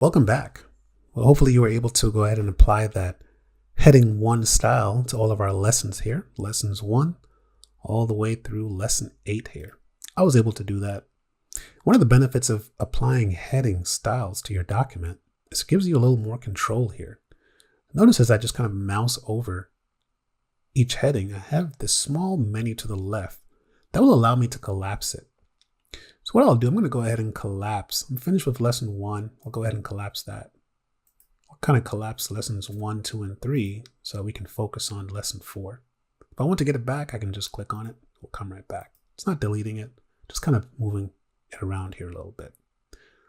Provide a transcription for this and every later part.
Welcome back. Well, hopefully you were able to go ahead and apply that heading 1 style to all of our lessons here. Lessons 1 all the way through lesson 8 here. I was able to do that. One of the benefits of applying heading styles to your document is it gives you a little more control here. Notice as I just kind of mouse over each heading, I have this small menu to the left that will allow me to collapse it. So what I'll do, I'm going to go ahead and collapse. I'm finished with lesson 1. I'll go ahead and collapse that. I'll kind of collapse lessons 1, 2, and 3 so we can focus on lesson 4. If I want to get it back, I can just click on it. It will come right back. It's not deleting it, just kind of moving it around here a little bit.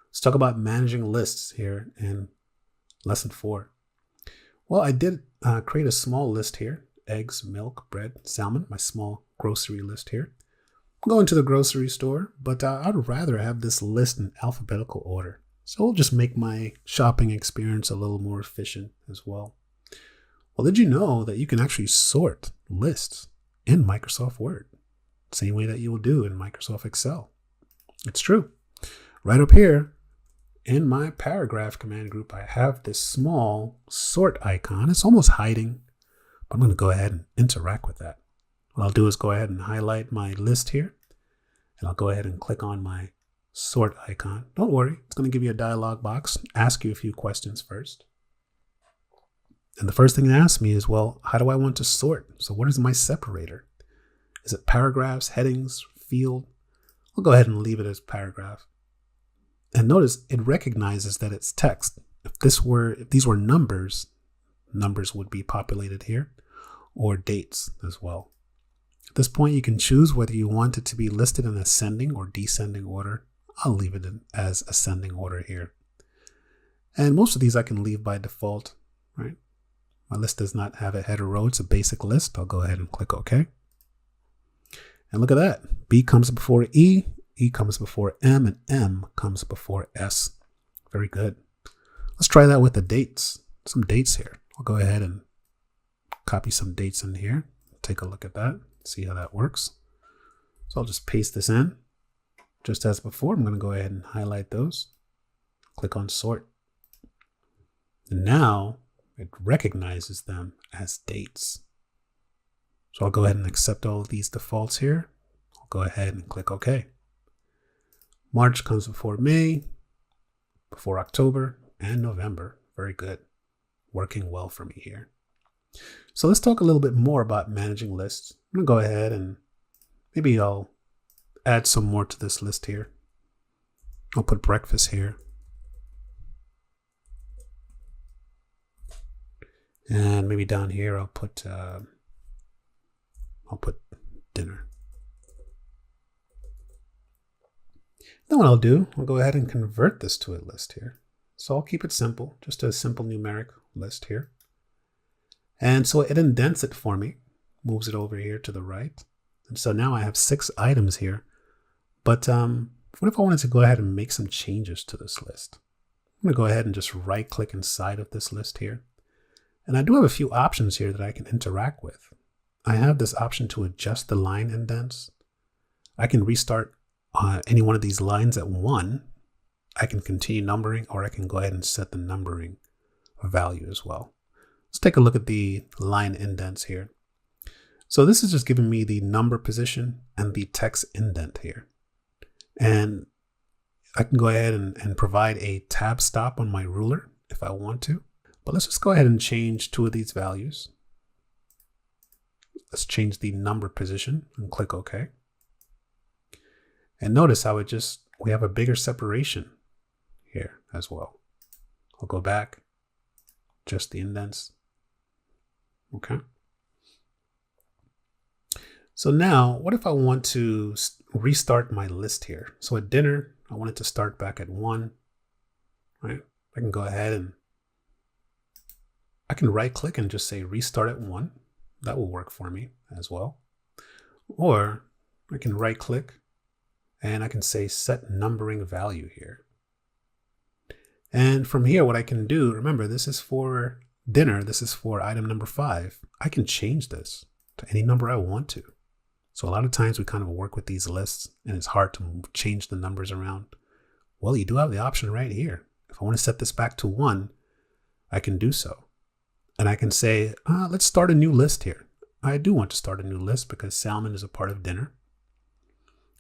Let's talk about managing lists here in lesson 4. Well, I did create a small list here. Eggs, milk, bread, salmon, my small grocery list here. I'm going to the grocery store, but I'd rather have this list in alphabetical order. So it'll just make my shopping experience a little more efficient as well. Well, did you know that you can actually sort lists in Microsoft Word? Same way that you will do in Microsoft Excel. It's true. Right up here in my paragraph command group, I have this small sort icon. It's almost hiding, but I'm going to go ahead and interact with that. What I'll do is go ahead and highlight my list here, and I'll go ahead and click on my sort icon. Don't worry, it's going to give you a dialog box, ask you a few questions first. And the first thing it asks me is, well, how do I want to sort? So what is my separator? Is it paragraphs, headings, field? I'll go ahead and leave it as paragraph. And notice it recognizes that it's text. If these were numbers, numbers would be populated here, or dates as well. At this point, you can choose whether you want it to be listed in ascending or descending order. I'll leave it as ascending order here. And most of these I can leave by default, right? My list does not have a header row. It's a basic list. I'll go ahead and click OK. And look at that. B comes before E, E comes before M, and M comes before S. Very good. Let's try that with the dates. Some dates here. I'll go ahead and copy some dates in here. Take a look at that. See how that works. So I'll just paste this in. Just as before, I'm going to go ahead and highlight those. Click on sort. And now it recognizes them as dates. So I'll go ahead and accept all of these defaults here. I'll go ahead and click OK. March comes before May, before October, and November. Very good. Working well for me here. So let's talk a little bit more about managing lists. I'm going to go ahead and maybe I'll add some more to this list here. I'll put breakfast here. And maybe down here I'll put dinner. Then what I'll do, I'll go ahead and convert this to a list here. So I'll keep it simple, just a simple numeric list here. And so it indents it for me, moves it over here to the right. And so now I have 6 items here. But what if I wanted to go ahead and make some changes to this list? I'm going to go ahead and just right click inside of this list here. And I do have a few options here that I can interact with. I have this option to adjust the line indents. I can restart any one of these lines at 1. I can continue numbering, or I can go ahead and set the numbering value as well. Let's take a look at the line indents here. So this is just giving me the number position and the text indent here. And I can go ahead and provide a tab stop on my ruler if I want to. But let's just go ahead and change 2 of these values. Let's change the number position and click OK. And notice how we have a bigger separation here as well. I'll go back, just the indents. Okay. So now, what if I want to restart my list here? So at dinner, I want it to start back at 1, right? I can go ahead and I can right click and just say restart at 1. That will work for me as well. Or I can right click and I can say set numbering value here. And from here, what I can do, remember, this is for dinner. This is for item number 5. I can change this to any number I want to. So a lot of times we kind of work with these lists and it's hard to change the numbers around. Well, you do have the option right here. If I want to set this back to 1, I can do so. And I can say, let's start a new list here. I do want to start a new list because salmon is a part of dinner.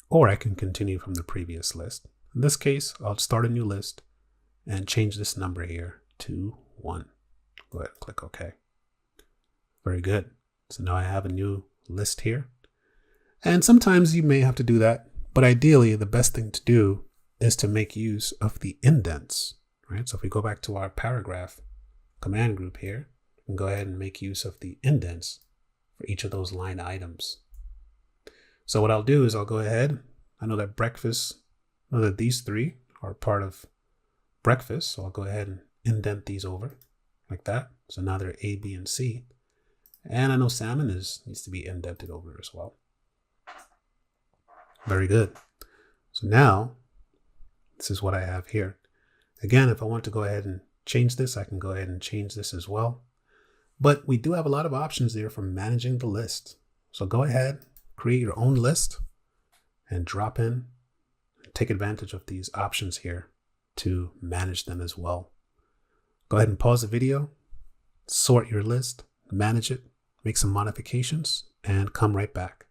Or I can continue from the previous list. In this case, I'll start a new list and change this number here to 1. Go ahead and click OK. Very good. So now I have a new list here. And sometimes you may have to do that, but ideally the best thing to do is to make use of the indents, right? So if we go back to our paragraph command group here, we can go ahead and make use of the indents for each of those line items. So what I'll do is I'll go ahead. I know that these 3 are part of breakfast. So I'll go ahead and indent these over like that. So now they're A, B, and C. And I know salmon needs to be indented over as well. Very good. So now this is what I have here. Again, if I want to go ahead and change this, I can go ahead and change this as well. But we do have a lot of options there for managing the list. So go ahead, create your own list and drop in and take advantage of these options here to manage them as well. Go ahead and pause the video, sort your list, manage it, make some modifications, and come right back.